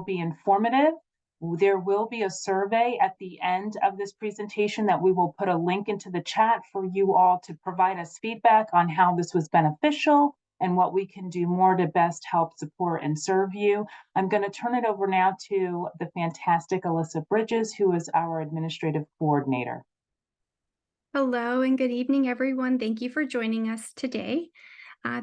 be informative. There will be a survey at the end of this presentation that we will put a link into the chat for you all to provide us feedback on how this was beneficial and what we can do more to best help support and serve you. I'm going to turn it over now to the fantastic Alyssa Bridges, who is our administrative coordinator. Hello and good evening, everyone. Thank you for joining us today.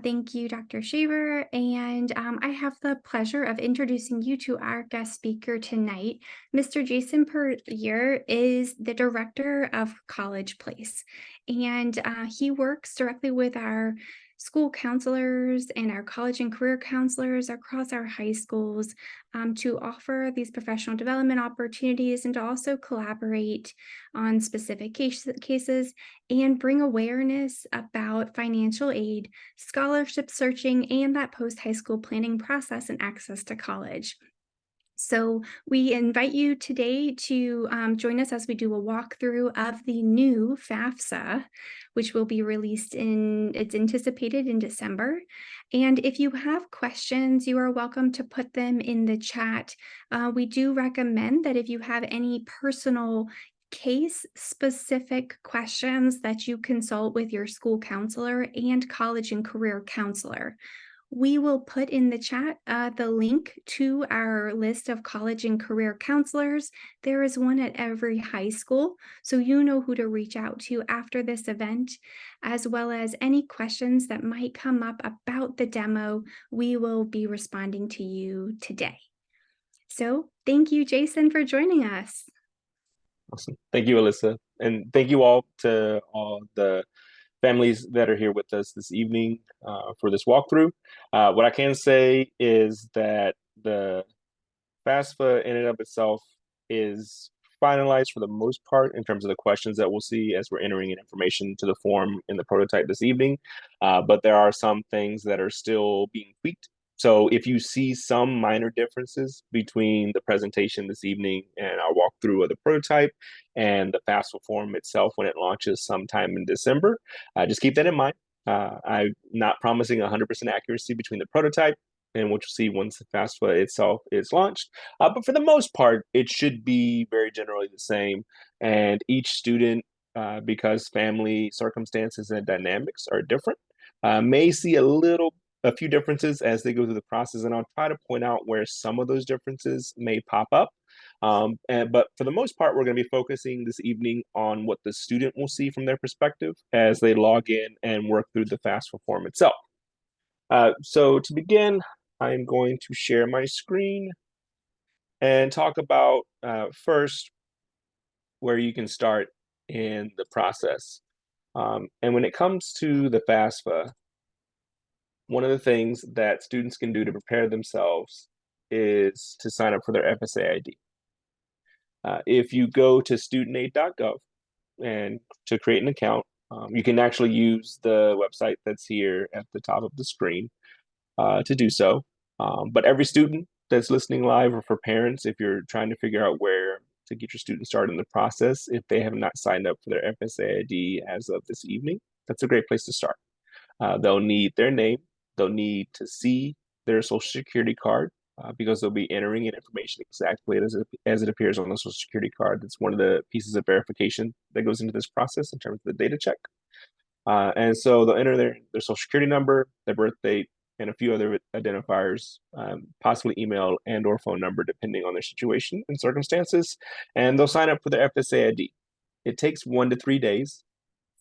Thank you, Dr. Shaver. And I have the pleasure of introducing you to our guest speaker tonight. Mr. Jason Perrier is the director of College Place, and he works directly with our school counselors and our college and career counselors across our high schools to offer these professional development opportunities and to also collaborate on specific cases and bring awareness about financial aid, scholarship searching, and that post-high school planning process and access to college. So we invite you today to join us as we do a walkthrough of the new FAFSA, which will be released it's anticipated in December. And if you have questions, you are welcome to put them in the chat. We do recommend that if you have any personal case-specific questions that you consult with your school counselor and college and career counselor. We will put in the chat the link to our list of college and career counselors. There is one at every high school, so you know who to reach out to after this event, as well as any questions that might come up about the demo. We will be responding to you today. So thank you, Jason, for joining us. Awesome. Thank you, Alyssa. And thank you all to all the families that are here with us this evening for this walkthrough. What I can say is that the FAFSA in and of itself is finalized for the most part in terms of the questions that we'll see as we're entering in information to the form in the prototype this evening. But there are some things that are still being tweaked. So if you see some minor differences between the presentation this evening and our walkthrough of the prototype and the FAFSA form itself when it launches sometime in December, just keep that in mind. I'm not promising 100% accuracy between the prototype and what you'll see once the FAFSA itself is launched. But for the most part, it should be very generally the same. And each student, because family circumstances and dynamics are different, may see a few differences as they go through the process, and I'll try to point out where some of those differences may pop up. But for the most part, we're going to be focusing this evening on what the student will see from their perspective as they log in and work through the FAFSA form itself. So to begin, I'm going to share my screen and talk about first where you can start in the process. And when it comes to the FAFSA, one of the things that students can do to prepare themselves is to sign up for their FSA ID. If you go to studentaid.gov and to create an account, you can actually use the website that's here at the top of the screen to do so. But every student that's listening live, or for parents, if you're trying to figure out where to get your student started in the process, if they have not signed up for their FSA ID as of this evening, that's a great place to start. They'll need their name. They'll need to see their social security card because they'll be entering in information exactly as it appears on the social security card. That's one of the pieces of verification that goes into this process in terms of the data check. And so they'll enter their social security number, their birth date, and a few other identifiers, possibly email and or phone number, depending on their situation and circumstances. And they'll sign up for their FSA ID. It takes 1 to 3 days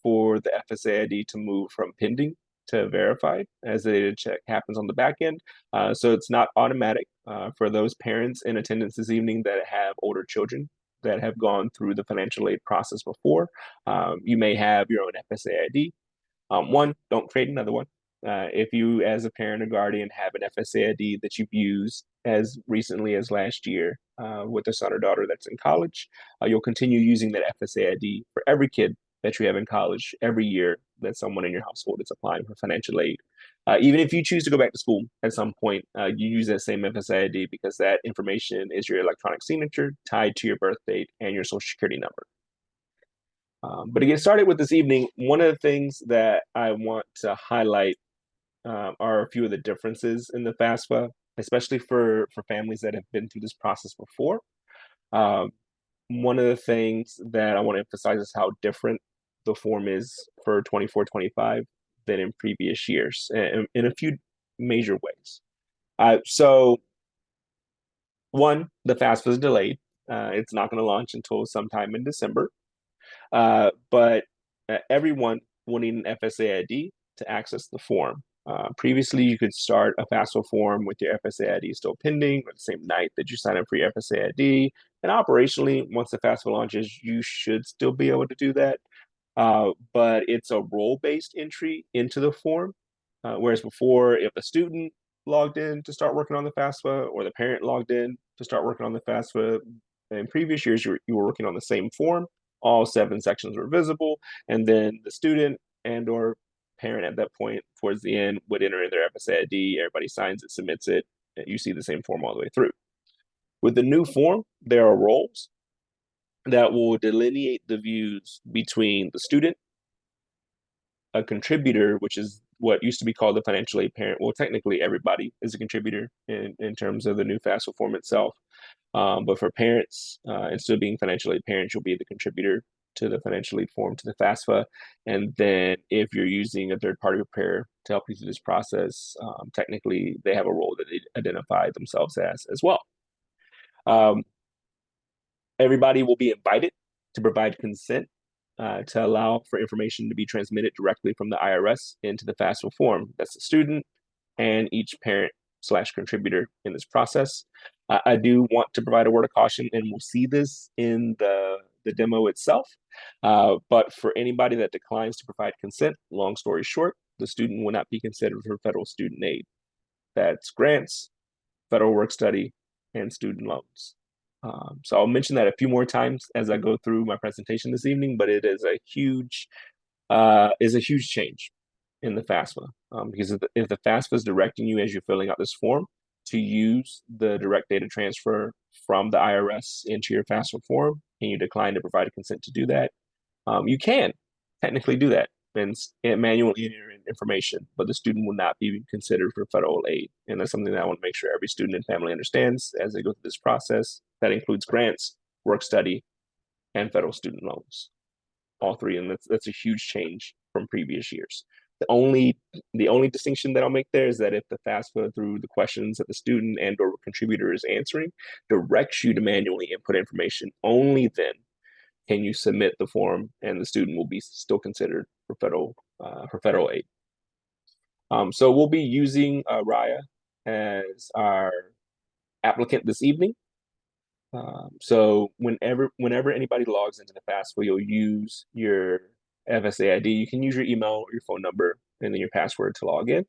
for the FSA ID to move from pending to verified as the data check happens on the back end. So it's not automatic for those parents in attendance this evening that have older children that have gone through the financial aid process before. You may have your own FSA ID. One, don't create another one. If you, as a parent or guardian, have an FSA ID that you've used as recently as last year with a son or daughter that's in college, you'll continue using that FSA ID for every kid that you have in college every year that someone in your household is applying for financial aid. Even if you choose to go back to school at some point, you use that same FSA ID because that information is your electronic signature tied to your birth date and your social security number. But to get started with this evening, one of the things that I want to highlight are a few of the differences in the FAFSA especially for families that have been through this process before. Um, One of the things that I want to emphasize is how different the form is for 24-25 than in previous years in a few major ways. So one, the FAFSA is delayed. It's not going to launch until sometime in December. But everyone will need an FSA ID to access the form. Previously, you could start a FAFSA form with your FSA ID still pending, or the same night that you sign up for your FSA ID. And operationally, once the FAFSA launches, you should still be able to do that. But it's a role-based entry into the form. Whereas before, if a student logged in to start working on the FAFSA, or the parent logged in to start working on the FAFSA, in previous years, you were working on the same form. All 7 sections were visible, and then the student and or parent at that point towards the end would enter in their FSA ID. Everybody signs it, submits it, and you see the same form all the way through. With the new form, there are roles that will delineate the views between the student, a contributor, which is what used to be called the financial aid parent. Well, technically, everybody is a contributor in terms of the new FAFSA form itself. But for parents, instead of being financial aid parents, you'll be the contributor to the financial aid form, to the FAFSA. And then if you're using a third-party preparer to help you through this process, technically, they have a role that they identify themselves as well. Everybody will be invited to provide consent to allow for information to be transmitted directly from the IRS into the FAFSA form. That's the student and each parent/contributor in this process. I do want to provide a word of caution, and we'll see this in the demo itself. But for anybody that declines to provide consent, long story short, the student will not be considered for federal student aid. That's grants, federal work study, and student loans. So I'll mention that a few more times as I go through my presentation this evening, but it is a huge change in the FAFSA, because if the FAFSA is directing you as you're filling out this form to use the direct data transfer from the IRS into your FAFSA form, and you decline to provide a consent to do that, you can technically do that and manually enter in information, but the student will not be considered for federal aid. And that's something that I want to make sure every student and family understands as they go through this process. That includes grants, work study, and federal student loans, all 3. And that's a huge change from previous years. The only distinction that I'll make there is that if the FAFSA, through the questions that the student and or contributor is answering, directs you to manually input information, only then can you submit the form and the student will be still considered for federal aid. So we'll be using Raya as our applicant this evening. So whenever anybody logs into the FAFSA, you'll use your FSA ID. You can use your email or your phone number and then your password to log in.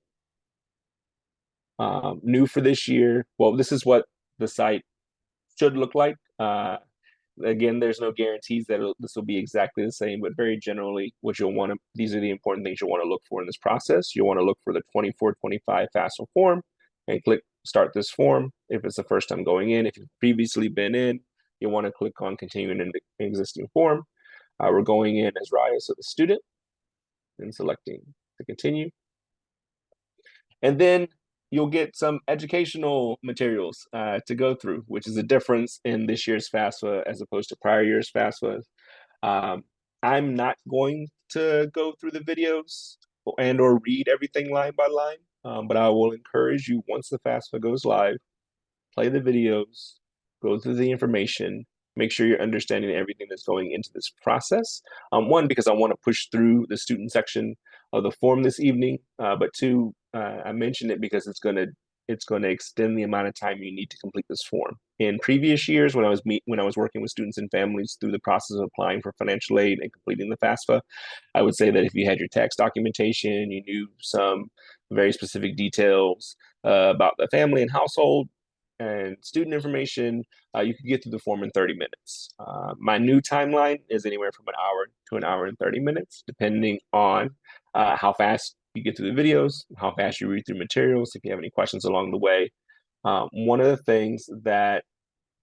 New for this year, well, this is what the site should look like. Again, there's no guarantees that this will be exactly the same, but very generally, these are the important things you'll want to look for in this process. You'll want to look for the 24-25 FAFSA form and click Start this form. If it's the first time going in, if you've previously been in, you'll want to click on Continuing in the existing form. We're going in as Raya, so the student, and selecting to continue. And then you'll get some educational materials to go through, which is a difference in this year's FAFSA as opposed to prior year's FAFSA. I'm not going to go through the videos and or read everything line by line, but I will encourage you, once the FAFSA goes live, play the videos, go through the information, make sure you're understanding everything that's going into this process. One, because I want to push through the student section of the form this evening, but 2, I mentioned it because it's going to extend the amount of time you need to complete this form. In previous years, when I was working with students and families through the process of applying for financial aid and completing the FAFSA, I would say that if you had your tax documentation, you knew some very specific details about the family and household and student information, you could get through the form in 30 minutes. My new timeline is anywhere from an hour to an hour and 30 minutes, depending on how fast you get through the videos, how fast you read through materials, if you have any questions along the way. One of the things that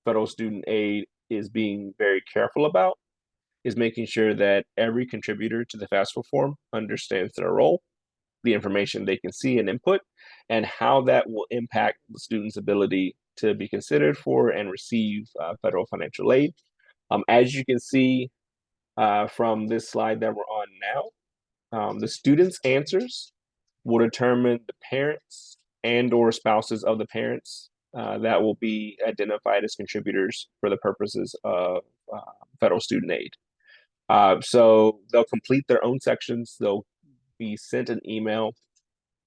federal student aid is being very careful about is making sure that every contributor to the FAFSA form understands their role, the information they can see and input, and how that will impact the student's ability to be considered for and receive federal financial aid. As you can see from this slide that we're on now, the student's answers will determine the parents and or spouses of the parents that will be identified as contributors for the purposes of federal student aid. So they'll complete their own sections. They'll be sent an email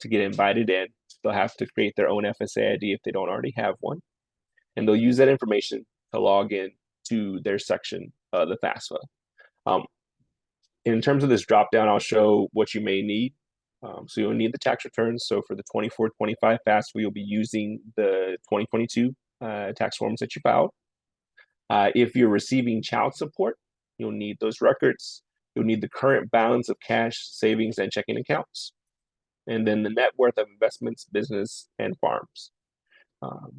to get invited in. They'll have to create their own FSA ID if they don't already have one. And they'll use that information to log in to their section of the FAFSA. In terms of this drop down, I'll show what you may need. So you'll need the tax returns. So for the 24-25 FAFSA, you'll be using the 2022 tax forms that you filed. If you're receiving child support, you'll need those records. You'll need the current balance of cash, savings, and checking accounts. And then the net worth of investments, business, and farms,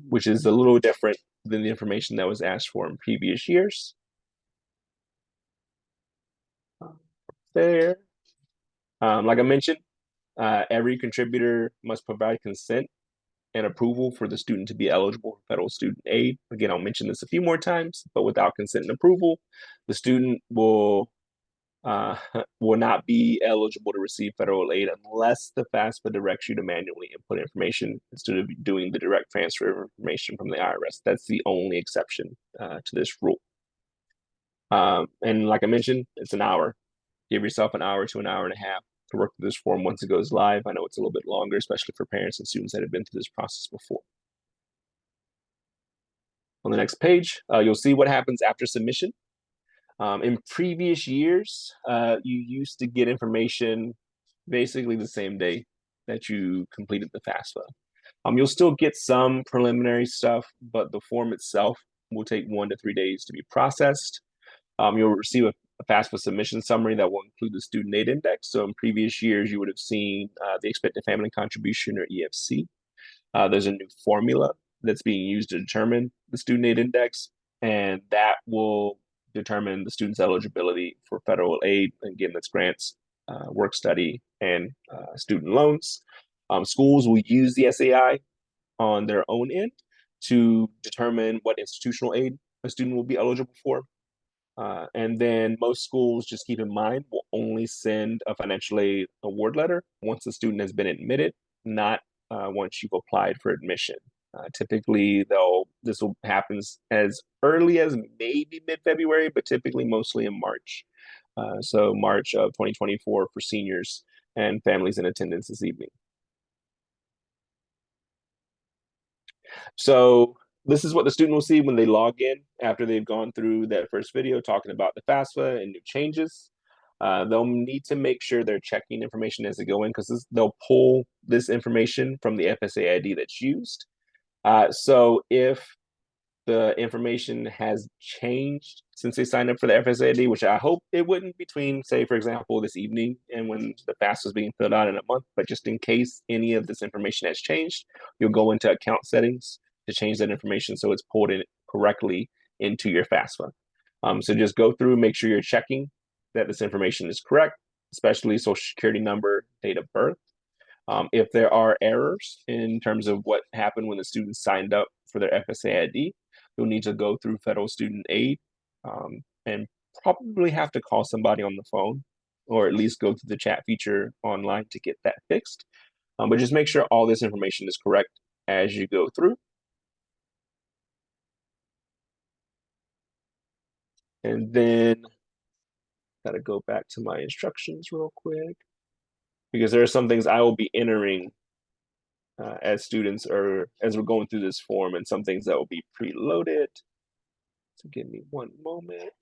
which is a little different than the information that was asked for in previous years. There. Like I mentioned, every contributor must provide consent and approval for the student to be eligible for federal student aid. Again, I'll mention this a few more times, but without consent and approval, the student will not be eligible to receive federal aid unless the FAFSA directs you to manually input information instead of doing the direct transfer of information from the IRS. That's the only exception to this rule. And like I mentioned, it's an hour. Give yourself an hour to an hour and a half to work through this form once it goes live. I know it's a little bit longer, especially for parents and students that have been through this process before. On the next page, you'll see what happens after submission. In previous years, you used to get information basically the same day that you completed the FAFSA. You'll still get some preliminary stuff, but the form itself will take 1 to 3 days to be processed. You'll receive a FAFSA submission summary that will include the student aid index. So in previous years, you would have seen the expected family contribution, or EFC. There's a new formula that's being used to determine the student aid index, and that will determine the student's eligibility for federal aid. Again, that's grants, work study, and student loans. Schools will use the SAI on their own end to determine what institutional aid a student will be eligible for. And then most schools, just keep in mind, will only send a financial aid award letter once the student has been admitted, not once you've applied for admission. Typically, this will happen as early as maybe mid-February, but typically mostly in March. So March of 2024 for seniors and families in attendance this evening. So this is what the student will see when they log in after they've gone through that first video talking about the FAFSA and new changes. They'll need to make sure they're checking information as they go in, because they'll pull this information from the FSA ID that's used. So if the information has changed since they signed up for the FSA ID, which I hope it wouldn't between, say, for example, this evening and when the FAFSA is being filled out in a month, but just in case any of this information has changed, you'll go into account settings to change that information so it's pulled in correctly into your FAFSA. So just go through, make sure you're checking that this information is correct, especially social security number, date of birth. If there are errors in terms of what happened when the student signed up for their FSA ID, you'll need to go through federal student aid and probably have to call somebody on the phone, or at least go through the chat feature online to get that fixed. But just make sure all this information is correct as you go through. And then gotta go back to my instructions real quick, because there are some things I will be entering as students or as we're going through this form, and some things that will be preloaded. So give me one moment.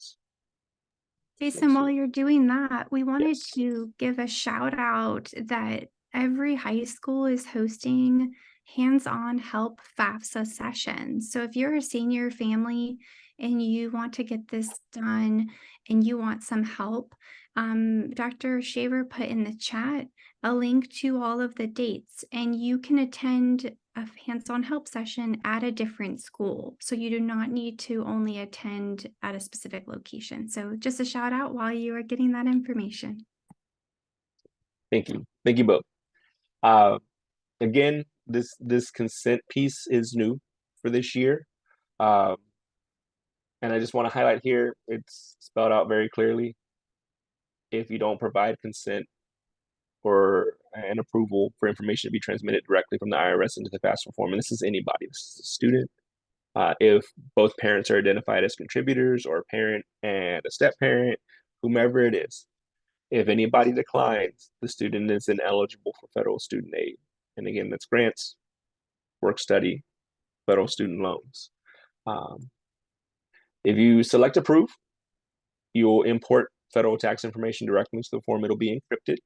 Jason, while you're doing that, we wanted Yes. to give a shout out that every high school is hosting hands-on help FAFSA sessions. So if you're a senior family and you want to get this done and you want some help, Dr. Shaver put in the chat a link to all of the dates, and you can attend a hands-on help session at a different school. So you do not need to only attend at a specific location. So just a shout out while you are getting that information. Thank you. Thank you both. Again, this consent piece is new for this year. And I just want to highlight here, it's spelled out very clearly. If you don't provide consent for an approval for information to be transmitted directly from the IRS into the FAFSA form, and this is anybody, this is a student, if both parents are identified as contributors or a parent and a step parent, whomever it is, if anybody declines, the student is ineligible for federal student aid. And again, that's grants, work study, federal student loans. If you select approve, you'll import federal tax information directly into the form. It'll be encrypted.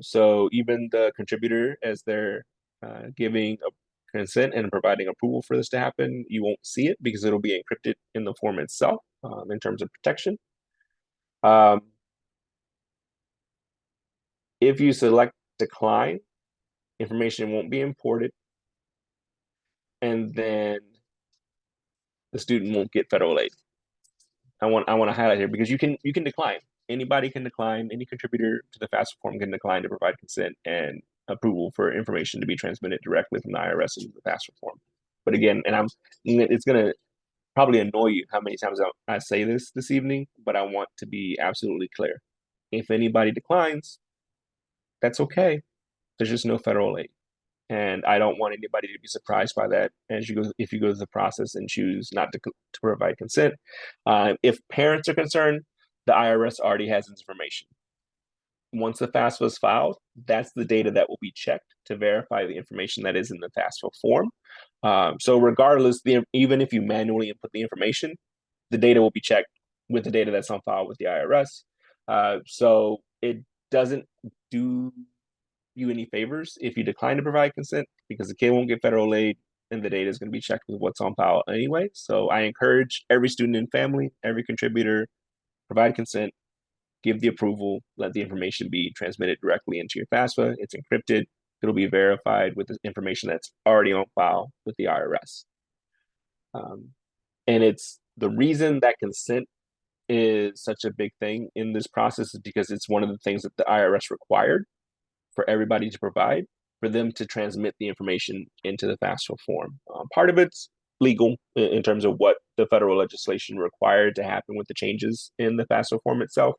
So even the contributor, as they're giving a consent and providing approval for this to happen, you won't see it because it'll be encrypted in the form itself in terms of protection. If you select decline, information won't be imported, and then the student won't get federal aid. I want to highlight here because you can decline. Anybody can decline. Any contributor to the FAFSA form can decline to provide consent and approval for information to be transmitted directly from the IRS into the FAFSA form. But again, it's going to probably annoy you how many times I say this evening, but I want to be absolutely clear. If anybody declines, that's okay. There's just no federal aid. And I don't want anybody to be surprised by that if you go through the process and choose not to provide consent. If parents are concerned, the IRS already has information. Once the FAFSA is filed, that's the data that will be checked to verify the information that is in the FAFSA form. So regardless, even if you manually input the information, the data will be checked with the data that's on file with the IRS. So it doesn't do you any favors if you decline to provide consent because the kid won't get federal aid and the data is going to be checked with what's on file anyway. So I encourage every student and family, every contributor, provide consent, give the approval, let the information be transmitted directly into your FAFSA. It's encrypted. It'll be verified with the information that's already on file with the IRS. And it's the reason that consent is such a big thing in this process is because it's one of the things that the IRS required for everybody to provide for them to transmit the information into the FAFSA form. Part of it's legal in terms of what the federal legislation required to happen with the changes in the FAFSA form itself.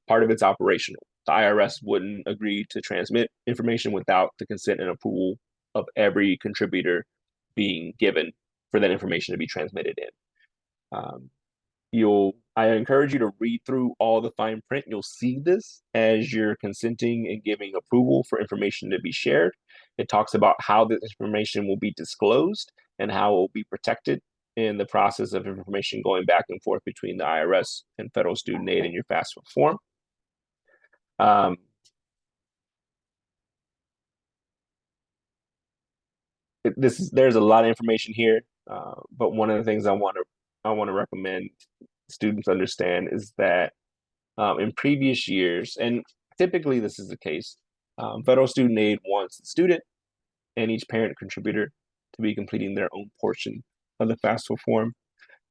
Part of it's operational. The IRS wouldn't agree to transmit information without the consent and approval of every contributor being given for that information to be transmitted in. I encourage you to read through all the fine print. You'll see this as you're consenting and giving approval for information to be shared. It talks about how this information will be disclosed and how it will be protected in the process of information going back and forth between the IRS and federal student aid in your FAFSA form. There's a lot of information here, but one of the things I want to recommend students understand is that in previous years, and typically this is the case, federal student aid wants the student and each parent contributor to be completing their own portion of the FAFSA form.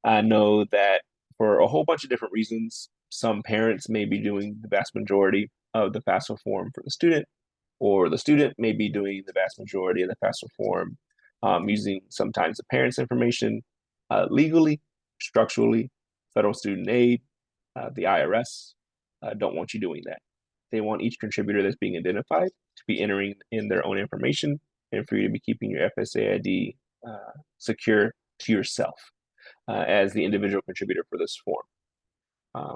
I know that for a whole bunch of different reasons, some parents may be doing the vast majority of the FAFSA form for the student, or the student may be doing the vast majority of the FAFSA form using sometimes the parent's information. Legally, structurally, federal student aid, the IRS don't want you doing that. They want each contributor that's being identified to be entering in their own information and for you to be keeping your FSA ID secure to yourself as the individual contributor for this form.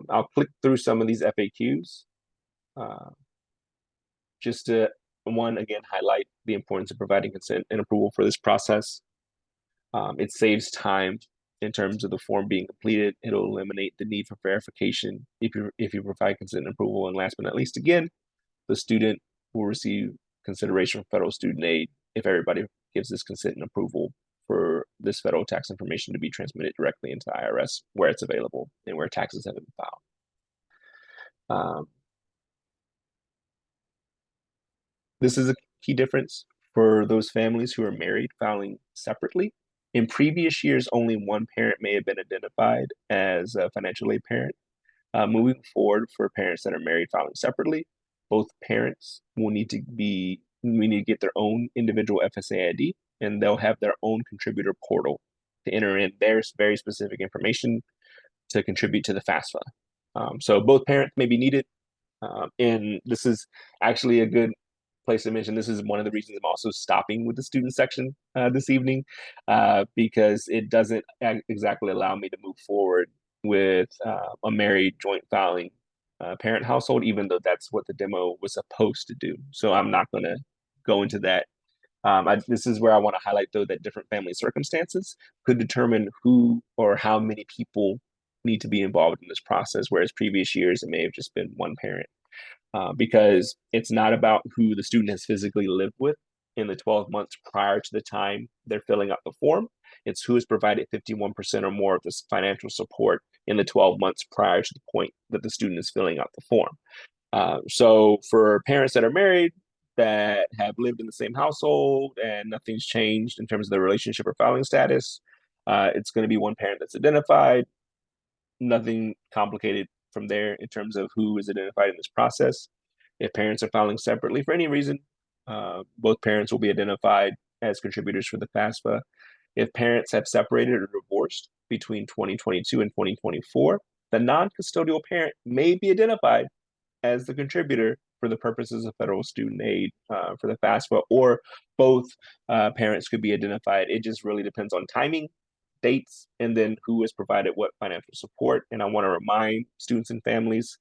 I'll click through some of these FAQs just to, again, highlight the importance of providing consent and approval for this process. It saves time in terms of the form being completed. It'll eliminate the need for verification if you provide consent and approval. And last but not least, again, the student will receive consideration for federal student aid if everybody gives this consent and approval for this federal tax information to be transmitted directly into the IRS where it's available and where taxes have been filed. This is a key difference for those families who are married filing separately. In previous years, only one parent may have been identified as a financial aid parent. Moving forward, for parents that are married filing separately, both parents will need to be we need to get their own individual FSA ID, and they'll have their own contributor portal to enter in their very specific information to contribute to the FAFSA. So both parents may be needed. And this is actually a good place to mention. This is one of the reasons I'm also stopping with the student section this evening, because it doesn't exactly allow me to move forward with a married joint filing parent household, even though that's what the demo was supposed to do. So I'm not going to go into that. This is where I want to highlight, though, that different family circumstances could determine who or how many people need to be involved in this process, whereas previous years it may have just been one parent. Because it's not about who the student has physically lived with in the 12 months prior to the time they're filling out the form. It's who has provided 51% or more of this financial support in the 12 months prior to the point that the student is filling out the form. So for parents that are married, that have lived in the same household and nothing's changed in terms of their relationship or filing status, it's going to be one parent that's identified. Nothing complicated from there in terms of who is identified in this process. If parents are filing separately for any reason, both parents will be identified as contributors for the FAFSA. If parents have separated or divorced between 2022 and 2024, the non-custodial parent may be identified as the contributor for the purposes of federal student aid for the FAFSA, or both parents could be identified. It just really depends on timing, dates, and then who has provided what financial support. And I want to remind students and families,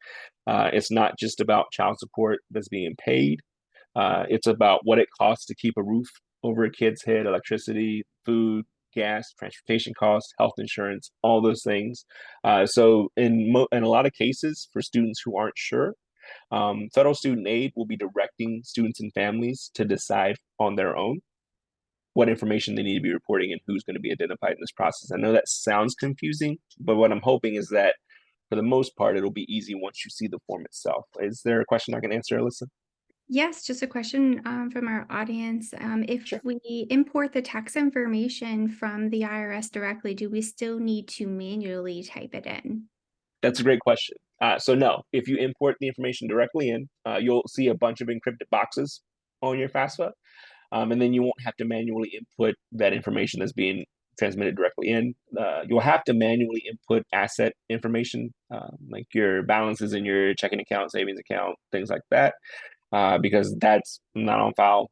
it's not just about child support that's being paid. It's about what it costs to keep a roof over a kid's head, electricity, food, gas, transportation costs, health insurance, all those things. So in a lot of cases, for students who aren't sure, federal student aid will be directing students and families to decide on their own what information they need to be reporting and who's going to be identified in this process. I know that sounds confusing, but what I'm hoping is that for the most part, it'll be easy once you see the form itself. Is there a question I can answer, Alyssa? Yes, just a question from our audience. If Sure. we import the tax information from the IRS directly, do we still need to manually type it in? That's a great question. So no, if you import the information directly in, you'll see a bunch of encrypted boxes on your FAFSA, and then you won't have to manually input that information that's being transmitted directly in. You'll have to manually input asset information, like your balances in your checking account, savings account, things like that, because that's not on file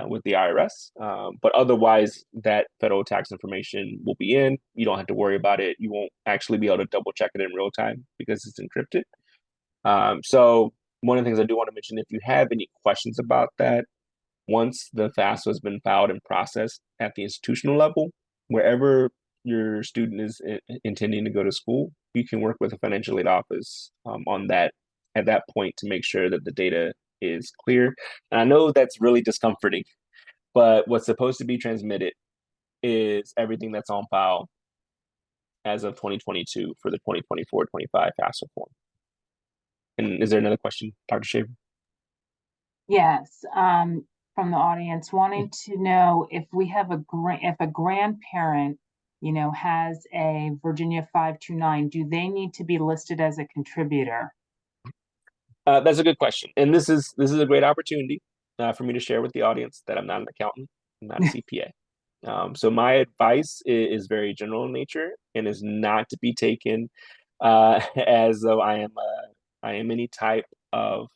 with the IRS. But otherwise, that federal tax information will be in. You don't have to worry about it. You won't actually be able to double check it in real time because it's encrypted. So one of the things I do want to mention, if you have any questions about that, once the FAFSA has been filed and processed at the institutional level, wherever your student is intending to go to school, you can work with a financial aid office on that at that point to make sure that the data is clear. And I know that's really discomforting, but what's supposed to be transmitted is everything that's on file as of 2022 for the 2024-25 FAFSA form. And is there another question, Dr. Shaver? Yes, from the audience wanting to know if we have if a grandparent, has a Virginia 529, do they need to be listed as a contributor? That's a good question, and this is a great opportunity for me to share with the audience that I'm not an accountant, I'm not a CPA. So my advice is very general in nature and is not to be taken as though I am any type of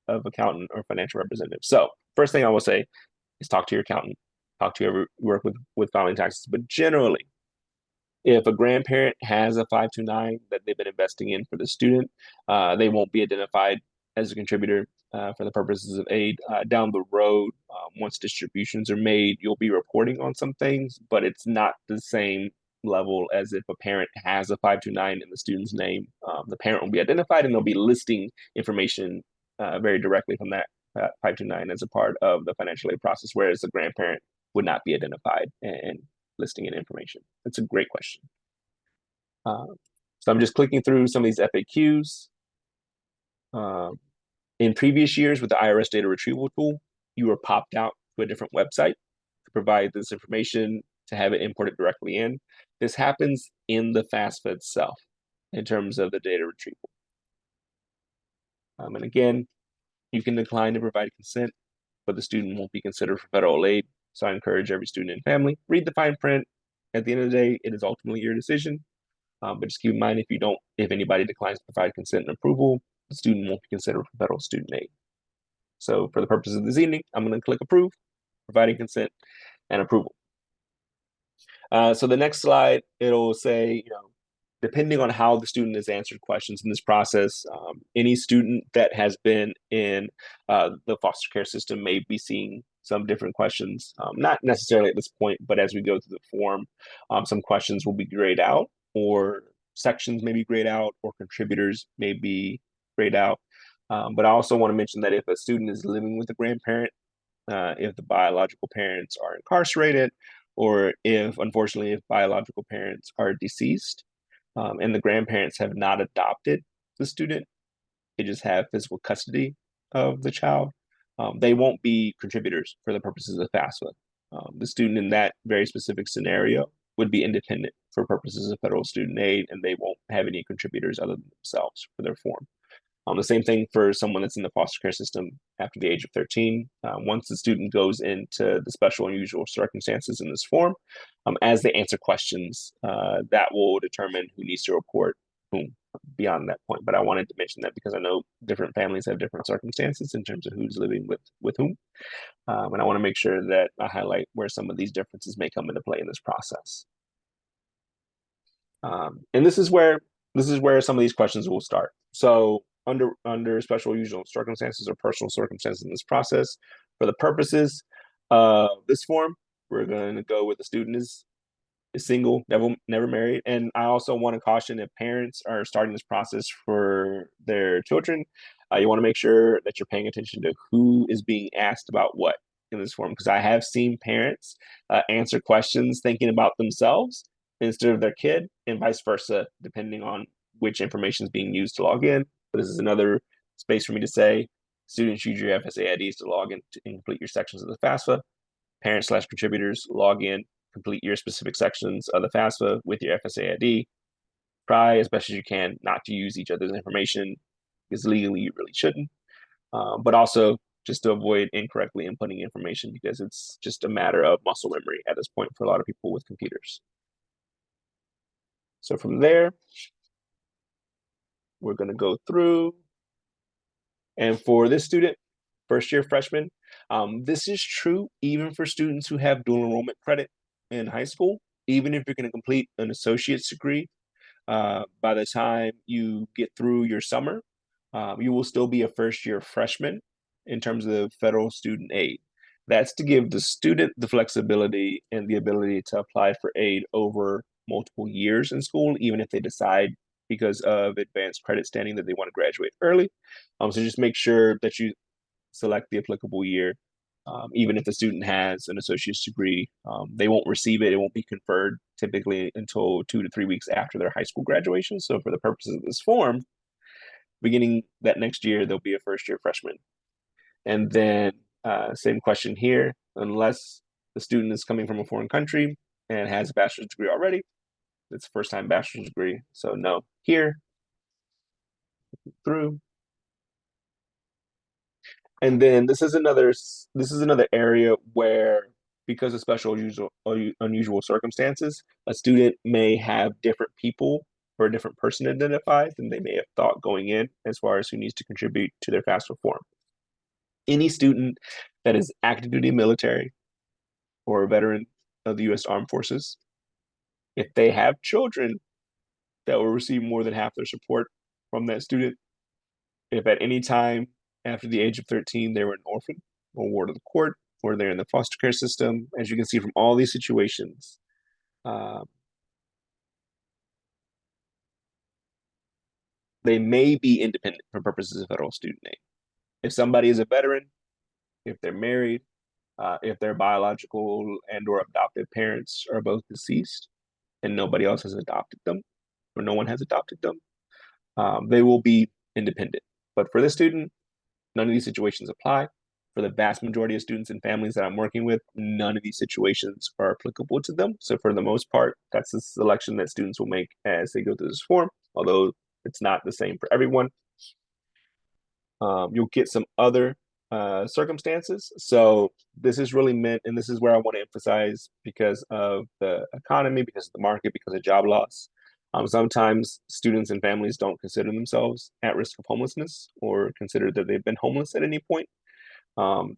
accountant or financial representative. So first thing I will say is talk to your accountant, talk to whoever you work with filing taxes. But generally, if a grandparent has a 529 that they've been investing in for the student, they won't be identified as a contributor for the purposes of aid. Down the road, once distributions are made, you'll be reporting on some things, but it's not the same level as if a parent has a 529 in the student's name. The parent will be identified and they'll be listing information very directly from that 529 as a part of the financial aid process, whereas the grandparent would not be identified and listing in information. That's a great question. So I'm just clicking through some of these FAQs. In previous years with the IRS data retrieval tool, you were popped out to a different website to provide this information to have it imported directly in. This happens in the FAFSA itself in terms of the data retrieval. And again, you can decline to provide consent but the student won't be considered for federal aid. So I encourage every student and family, read the fine print. At the end of the day, it is ultimately your decision. But just keep in mind, if anybody declines to provide consent and approval, the student won't be considered for federal student aid. So for the purposes of this evening, I'm going to click approve, providing consent and approval. So the next slide, it'll say, depending on how the student has answered questions in this process, any student that has been in the foster care system may be seeing some different questions, not necessarily at this point, but as we go through the form, some questions will be grayed out, or sections may be grayed out, or contributors may be grayed out. But I also want to mention that if a student is living with a grandparent, if the biological parents are incarcerated, or unfortunately, if biological parents are deceased, and the grandparents have not adopted the student, they just have physical custody of the child, they won't be contributors for the purposes of FAFSA. The student in that very specific scenario would be independent for purposes of federal student aid, and they won't have any contributors other than themselves for their form. The same thing for someone that's in the foster care system after the age of 13. Once the student goes into the special and unusual circumstances in this form, as they answer questions, that will determine who needs to report whom beyond that point. But I wanted to mention that because I know different families have different circumstances in terms of who's living with whom. And I want to make sure that I highlight where some of these differences may come into play in this process. And this is where some of these questions will start. So under special unusual circumstances or personal circumstances in this process, for the purposes of this form, we're going to go with the student is single, never married. And I also want to caution, if parents are starting this process for their children, you want to make sure that you're paying attention to who is being asked about what in this form, because I have seen parents answer questions thinking about themselves instead of their kid, and vice versa, depending on which information is being used to log in. But this is another space for me to say, students, use your FSA IDs to log in and complete your sections of the FAFSA. Parents/contributors, log in, complete your specific sections of the FAFSA with your FSA ID. Try as best as you can not to use each other's information, because legally you really shouldn't. But also just to avoid incorrectly inputting information, because it's just a matter of muscle memory at this point for a lot of people with computers. So from there, we're going to go through. And for this student, first year freshman, this is true even for students who have dual enrollment credit in high school. Even if you're going to complete an associate's degree, by the time you get through your summer, you will still be a first year freshman in terms of federal student aid. That's to give the student the flexibility and the ability to apply for aid over multiple years in school, even if they decide because of advanced credit standing that they want to graduate early. So just make sure that you select the applicable year. Even if the student has an associate's degree, they won't receive it. It won't be conferred typically until 2 to 3 weeks after their high school graduation. So for the purposes of this form, beginning that next year, they'll be a first year freshman. And then same question here, unless the student is coming from a foreign country and has a bachelor's degree already, it's first time bachelor's degree. So no here, through. And then this is another area where, because of special unusual circumstances, a student may have different people or a different person identified than they may have thought going in as far as who needs to contribute to their FAFSA form. Any student that is active duty military or a veteran of the U.S. Armed Forces, if they have children that will receive more than half their support from that student, if at any time after the age of 13 they were an orphan or ward of the court, or they're in the foster care system, as you can see from all these situations, they may be independent for purposes of federal student aid. If somebody is a veteran, if they're married, if their biological and or adopted parents are both deceased and nobody else has adopted them, or no one has adopted them, they will be independent. But for this student, none of these situations apply. For the vast majority of students and families that I'm working with, none of these situations are applicable to them. So for the most part, that's the selection that students will make as they go through this form, although it's not the same for everyone. You'll get some other circumstances. So this is really meant, and this is where I want to emphasize, because of the economy, because of the market, because of job loss. Sometimes students and families don't consider themselves at risk of homelessness or consider that they've been homeless at any point.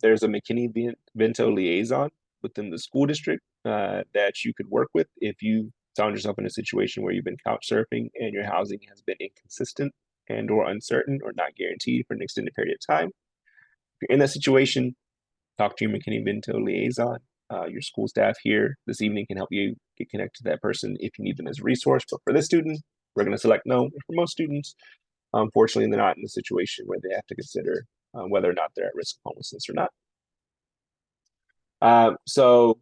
There's a McKinney-Vento liaison within the school district that you could work with if you found yourself in a situation where you've been couch surfing and your housing has been inconsistent and or uncertain or not guaranteed for an extended period of time. If you're in that situation, talk to your McKinney-Vento liaison. Your school staff here this evening can help you get connected to that person if you need them as a resource. But for this student, we're going to select no. And for most students, unfortunately, they're not in a situation where they have to consider whether or not they're at risk of homelessness or not. So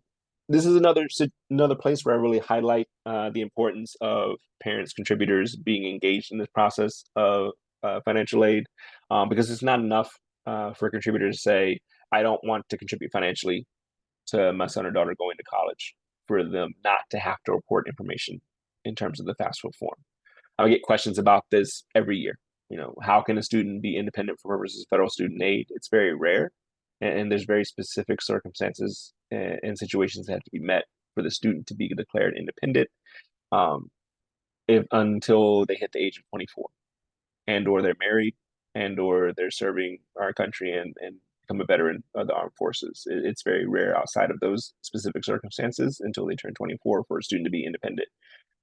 this is another place where I really highlight the importance of parents, contributors being engaged in this process of financial aid, because it's not enough for a contributor to say, I don't want to contribute financially to my son or daughter going to college, for them not to have to report information in terms of the FAFSA form. I get questions about this every year. How can a student be independent for purposes of federal student aid? It's very rare, and there's very specific circumstances and situations that have to be met for the student to be declared independent until they hit the age of 24, and or they're married, and or they're serving our country and become a veteran of the armed forces. It's very rare outside of those specific circumstances until they turn 24 for a student to be independent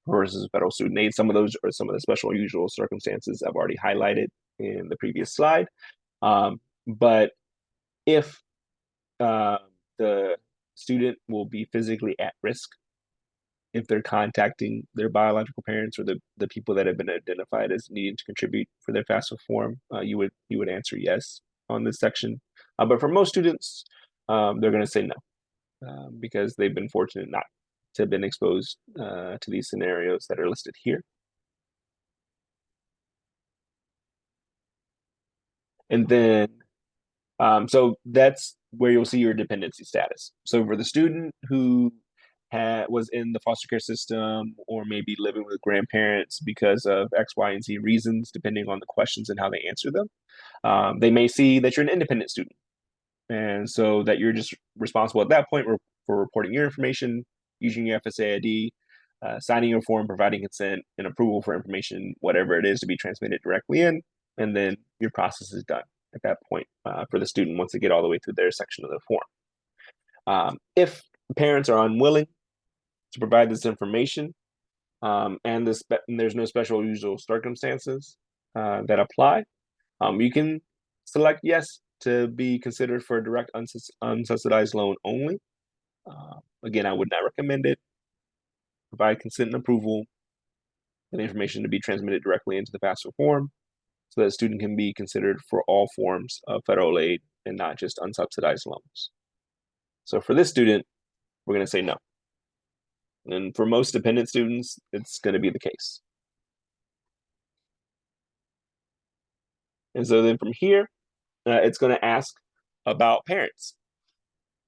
versus federal student aid. Some of those are some of the special unusual circumstances I've already highlighted in the previous slide. But if the student will be physically at risk, if they're contacting their biological parents or the people that have been identified as needing to contribute for their FAFSA form, you would answer yes on this section. But for most students, they're going to say no, because they've been fortunate not to have been exposed to these scenarios that are listed here. And then, so that's where you'll see your dependency status. So for the student who was in the foster care system or maybe living with grandparents because of X, Y, and Z reasons, depending on the questions and how they answer them, they may see that you're an independent student. And so that you're just responsible at that point for reporting your information, using your FSA ID, signing your form, providing consent and approval for information, whatever it is, to be transmitted directly in, and then your process is done at that point for the student once they get all the way through their section of the form. If parents are unwilling to provide this information, and there's no special usual circumstances that apply, you can select yes to be considered for a direct unsubsidized loan only. Again, I would not recommend it. Provide consent and approval and information to be transmitted directly into the FAFSA form so that a student can be considered for all forms of federal aid and not just unsubsidized loans. So for this student, we're going to say no. And for most dependent students, it's going to be the case. And so then from here, it's going to ask about parents.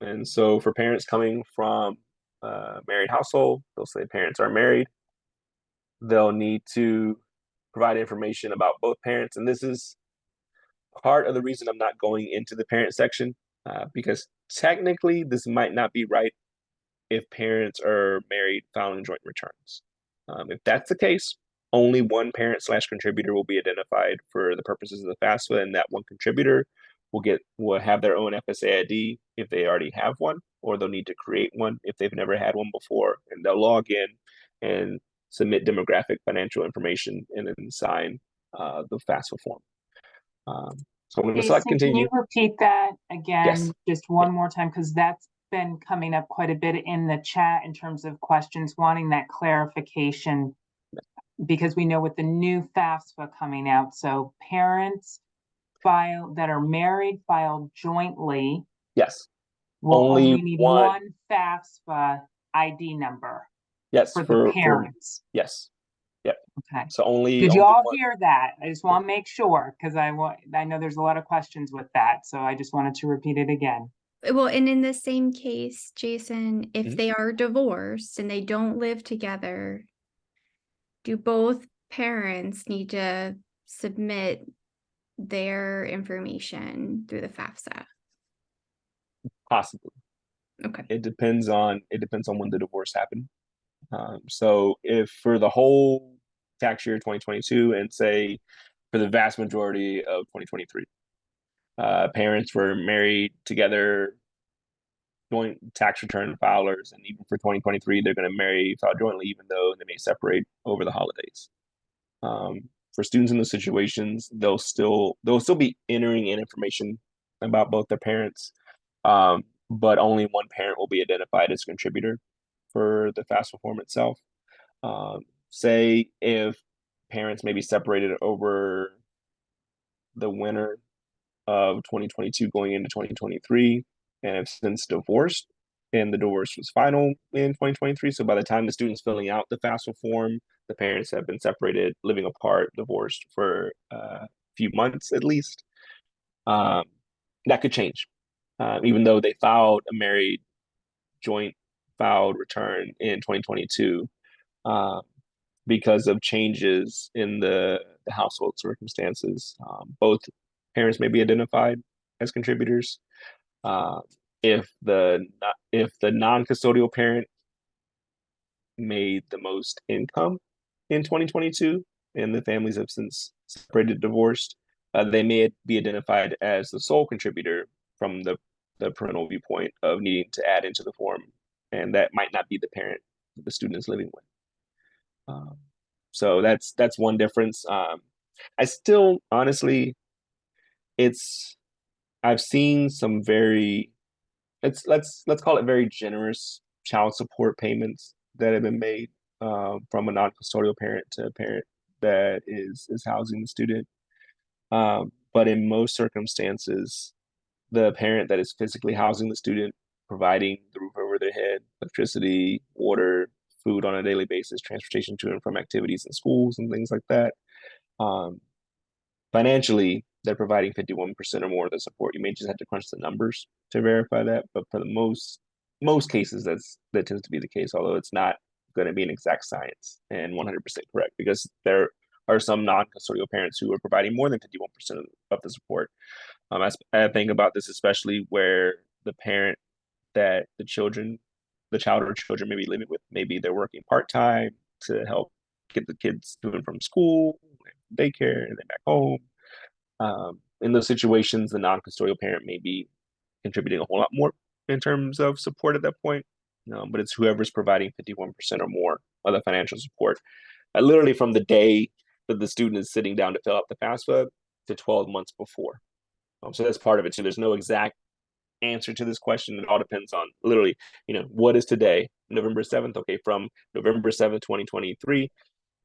And so for parents coming from a married household, they'll say parents are married. They'll need to provide information about both parents. And this is part of the reason I'm not going into the parent section, because technically this might not be right if parents are married filing joint returns. If that's the case, only one parent/contributor will be identified for the purposes of the FAFSA, and that one contributor will have their own FSA ID if they already have one, or they'll need to create one if they've never had one before, and they'll log in and submit demographic financial information and then sign the FAFSA form. So I'm going to select Jason, can continue. you repeat that again, Yes. just one more time? Because that's been coming up quite a bit in the chat in terms of questions, wanting that clarification, because we know with the new FAFSA coming out, so parents that are married file jointly Yes. will Only only need one. one FAFSA ID number. Yes, for the parents. Yes. Yep. Okay. So only. Did only you all one. hear that? I just want to make sure, because I know there's a lot of questions with that, so I just wanted to repeat it again. Well, and in the same case, Jason, if Mhm. they are divorced and they don't live together, do both parents need to submit their information through the FAFSA? Possibly. Okay. It depends on when the divorce happened. So if for the whole tax year 2022 and say for the vast majority of 2023, parents were married together, joint tax return filers, and even for 2023, they're going to file jointly, even though they may separate over the holidays. For students in those situations, they'll still be entering in information about both their parents, but only one parent will be identified as a contributor for the FAFSA form itself. Say if parents may be separated over the winter of 2022 going into 2023 and have since divorced, and the divorce was final in 2023. So by the time the student's filling out the FAFSA form, the parents have been separated, living apart, divorced for a few months at least. That could change, even though they filed a married joint filed return in 2022. Because of changes in the household circumstances. Both parents may be identified as contributors. Uh, if the non-custodial parent made the most income in 2022 and the families have since separated, divorced, they may be identified as the sole contributor from the parental viewpoint of needing to add into the form, and that might not be the parent the student is living with. So that's one difference. I still honestly, I've seen some very let's call it very generous child support payments that have been made from a non-custodial parent to a parent that is housing the student. But in most circumstances, the parent that is physically housing the student, providing the roof over their head, electricity, water, food on a daily basis, transportation to and from activities in schools and things like that. Um, Financially, they're providing 51% or more of the support. You may just have to crunch the numbers to verify that, but for the most cases, that tends to be the case. Although it's not going to be an exact science and 100% correct, because there are some non-custodial parents who are providing more than 51% of the support. I think about this especially where the parent that the child or children may be living with, maybe they're working part-time to help get the kids to and from school, daycare, and then back home. In those situations, the non-custodial parent may be contributing a whole lot more in terms of support at that point. But it's whoever's providing 51% or more of the financial support, literally from the day that the student is sitting down to fill out the FAFSA to 12 months before. So that's part of it too. There's no exact answer to this question. It all depends on literally, what is today, November 7th? Okay, from November 7th, 2023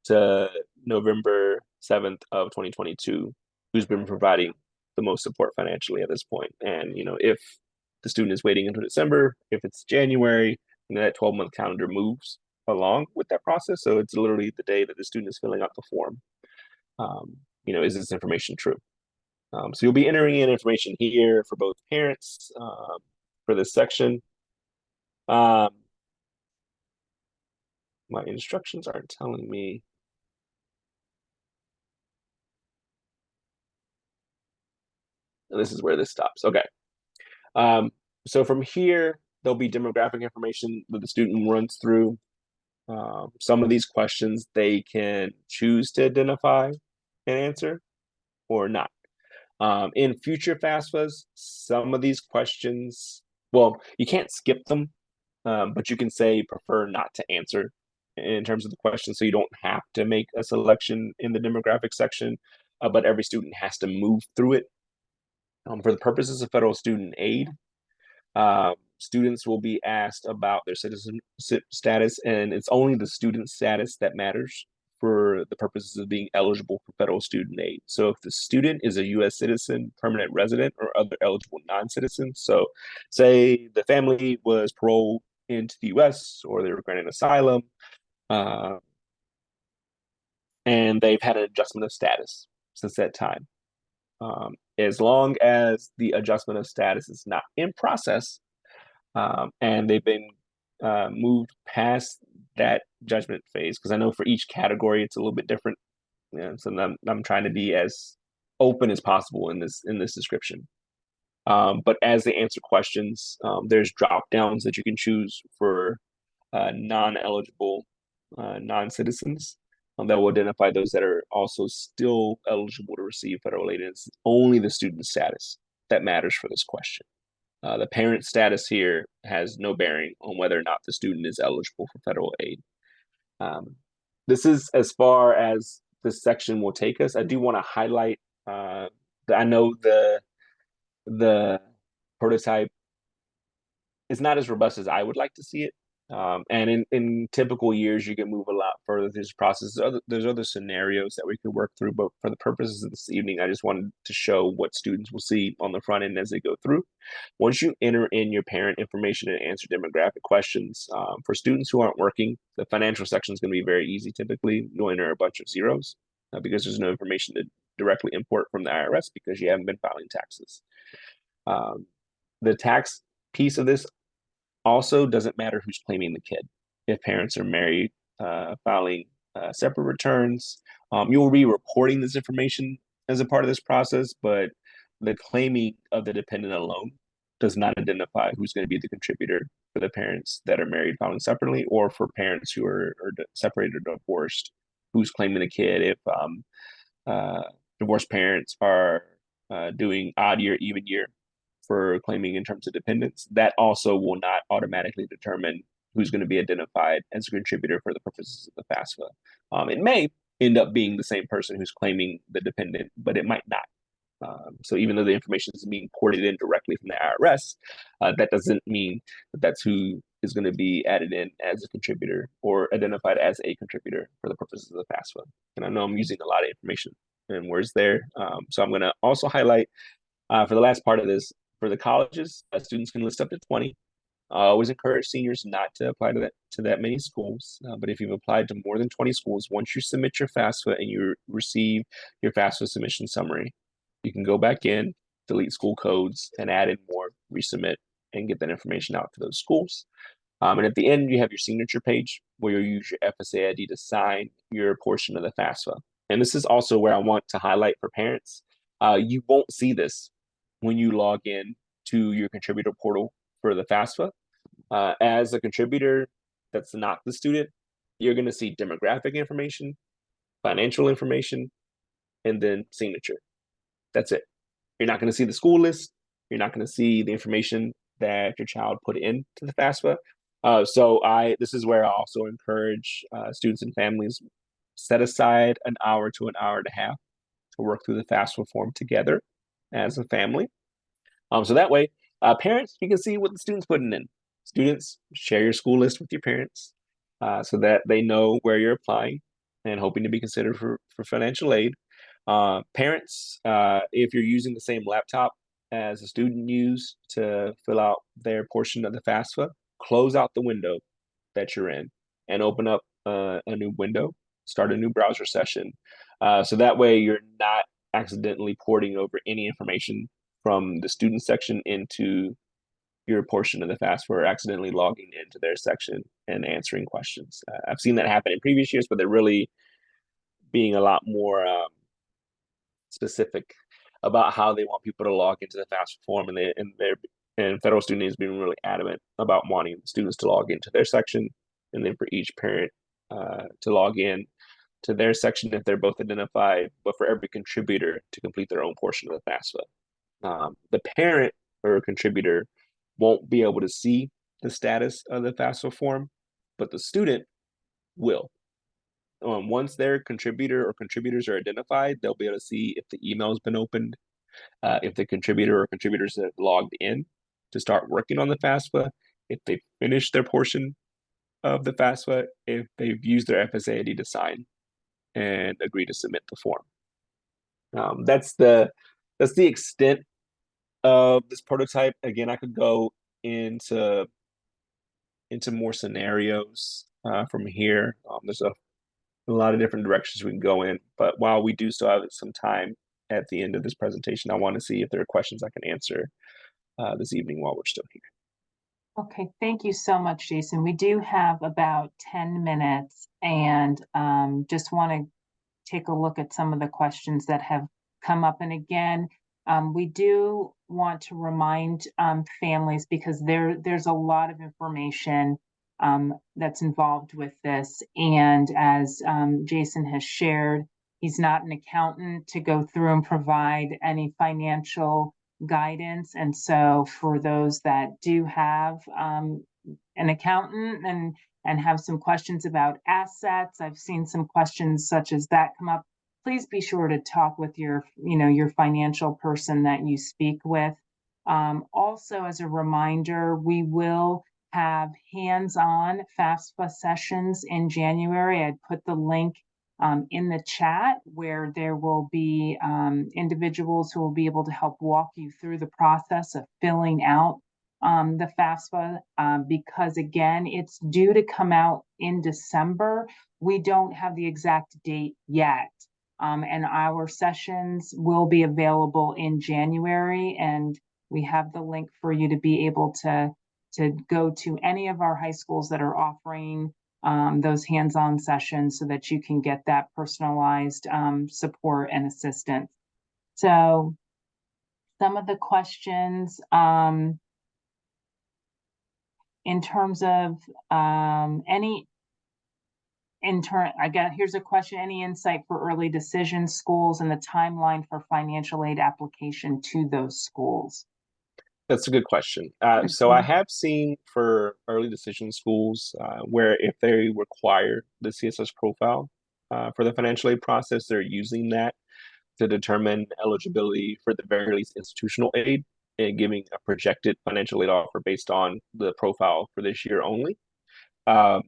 to November 7th of 2022, who's been providing the most support financially at this point. And, if the student is waiting until December, if it's January, that 12-month calendar moves along with that process. So it's literally the day that the student is filling out the form. Is this information true? So you'll be entering in information here for both parents for this section. My instructions aren't telling me. This is where this stops. Okay. So from here, there'll be demographic information that the student runs through. Some of these questions they can choose to identify and answer or not. In future FAFSAs, some of these questions, well, you can't skip them, but you can say prefer not to answer in terms of the question, so you don't have to make a selection in the demographic section, but every student has to move through it. For the purposes of federal student aid, students will be asked about their citizenship status, and it's only the student status that matters for the purposes of being eligible for federal student aid. So if the student is a U.S. citizen, permanent resident, or other eligible non-citizens, so say the family was paroled into the U.S. or they were granted asylum, and they've had an adjustment of status since that time. As long as the adjustment of status is not in process, and they've been moved past that judgment phase, because I know for each category it's a little bit different. So I'm trying to be as open as possible in this description. But as they answer questions, there's drop downs that you can choose for non-eligible non-citizens that will identify those that are also still eligible to receive federal aid. And it's only the student status that matters for this question. The parent status here has no bearing on whether or not the student is eligible for federal aid. This is as far as this section will take us. I do want to highlight that I know the prototype is not as robust as I would like to see it. And in typical years, you can move a lot further through this process. There's other scenarios that we could work through, but for the purposes of this evening, I just wanted to show what students will see on the front end as they go through. Once you enter in your parent information and answer demographic questions, for students who aren't working, the financial section is going to be very easy. Typically, you'll enter a bunch of zeros because there's no information to directly import from the IRS because you haven't been filing taxes. The tax piece of this also doesn't matter who's claiming the kid. If parents are married, filing separate returns, you'll be reporting this information as a part of this process, but the claiming of the dependent alone does not identify who's going to be the contributor for the parents that are married filing separately, or for parents who are separated or divorced, who's claiming the kid. If divorced parents are doing odd year, even year for claiming in terms of dependents, that also will not automatically determine who's going to be identified as a contributor for the purposes of the FAFSA. It may end up being the same person who's claiming the dependent, but it might not. So even though the information is being ported in directly from the IRS, that doesn't mean that that's who is going to be added in as a contributor or identified as a contributor for the purposes of the FAFSA. And I know I'm using a lot of information and words there. So I'm going to also highlight for the last part of this, for the colleges, students can list up to 20. I always encourage seniors not to apply to that many schools. But if you've applied to more than 20 schools, once you submit your FAFSA and you receive your FAFSA submission summary, you can go back in, delete school codes, and add in more, resubmit, and get that information out to those schools. And at the end, you have your signature page where you'll use your FSA ID to sign your portion of the FAFSA. And this is also where I want to highlight for parents. You won't see this when you log in to your contributor portal for the FAFSA. As a contributor that's not the student, you're going to see demographic information, financial information, and then signature. That's it. You're not going to see the school list. You're not going to see the information that your child put into the FAFSA. This is where I also encourage students and families set aside an hour to an hour and a half to work through the FAFSA form together as a family. So that way, parents, you can see what the students putting in. Students, share your school list with your parents so that they know where you're applying and hoping to be considered for financial aid. Parents, if you're using the same laptop as a student used to fill out their portion of the FAFSA, close out the window that you're in and open up a new window, start a new browser session. So that way you're not accidentally porting over any information from the student section into your portion of the FAFSA or accidentally logging into their section and answering questions. I've seen that happen in previous years, but they're really being a lot more specific about how they want people to log into the FAFSA form, and federal student is being really adamant about wanting students to log into their section, and then for each parent to log in to their section if they're both identified, but for every contributor to complete their own portion of the FAFSA. The parent or contributor won't be able to see the status of the FAFSA form, but the student will. Once their contributor or contributors are identified, they'll be able to see if the email has been opened, if the contributor or contributors have logged in to start working on the FAFSA, if they've finished their portion of the FAFSA, if they've used their FSA ID to sign and agree to submit the form. That's the extent of this prototype. Again, I could go into more scenarios from here. There's a lot of different directions we can go in, but while we do still have some time at the end of this presentation, I want to see if there are questions I can answer this evening while we're still here. Okay, thank you so much, Jason. We do have about 10 minutes and just want to take a look at some of the questions that have come up. And again, we do want to remind families, because there's a lot of information that's involved with this. And as Jason has shared, he's not an accountant to go through and provide any financial guidance. And so for those that do have an accountant and have some questions about assets, I've seen some questions such as that come up, please be sure to talk with your financial person that you speak with. Also, as a reminder, we will have hands-on FAFSA sessions in January. I'd put the link in the chat, where there will be individuals who will be able to help walk you through the process of filling out the FAFSA, because again, it's due to come out in December. We don't have the exact date yet. And our sessions will be available in January, and we have the link for you to be able to go to any of our high schools that are offering those hands-on sessions, so that you can get that personalized support and assistance. So some of the questions in terms of here's a question: any insight for early decision schools and the timeline for financial aid application to those schools? That's a good question. So I have seen for early decision schools where if they require the CSS profile for the financial aid process, they're using that to determine eligibility for the very least institutional aid, and giving a projected financial aid offer based on the profile for this year only. But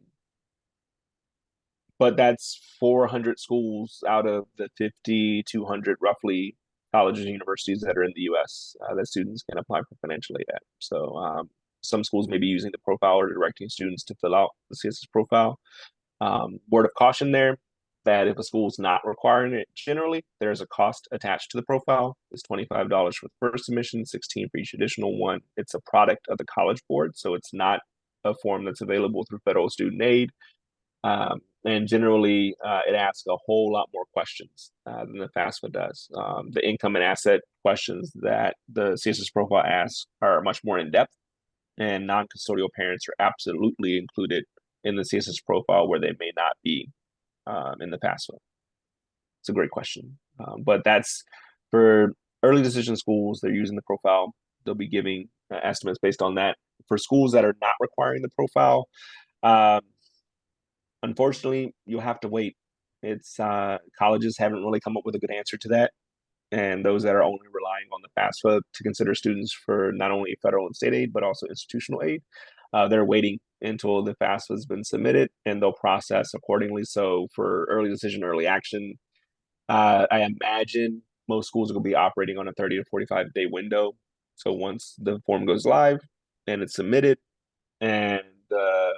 that's 400 schools out of the 5,200 roughly colleges and universities that are in the U.S. That students can apply for financial aid at. So some schools may be using the profile or directing students to fill out the CSS profile. Word of caution there, that if a school is not requiring it, generally there's a cost attached to the profile. It's $25 for the first submission, $16 for each additional one. It's a product of the College Board, so it's not a form that's available through federal student aid. And generally, it asks a whole lot more questions than the FAFSA does. The income and asset questions that the CSS profile asks are much more in depth, and non-custodial parents are absolutely included in the CSS profile where they may not be in the FAFSA. It's a great question, but that's for early decision schools. They're using the profile. They'll be giving estimates based on that. For schools that are not requiring the profile, unfortunately, you'll have to wait. It's colleges haven't really come up with a good answer to that. And those that are only relying on the FAFSA to consider students for not only federal and state aid, but also institutional aid, they're waiting until the FAFSA has been submitted, and they'll process accordingly. So for early decision, early action, I imagine most schools are going to be operating on a 30 to 45-day window. So once the form goes live and it's submitted, and the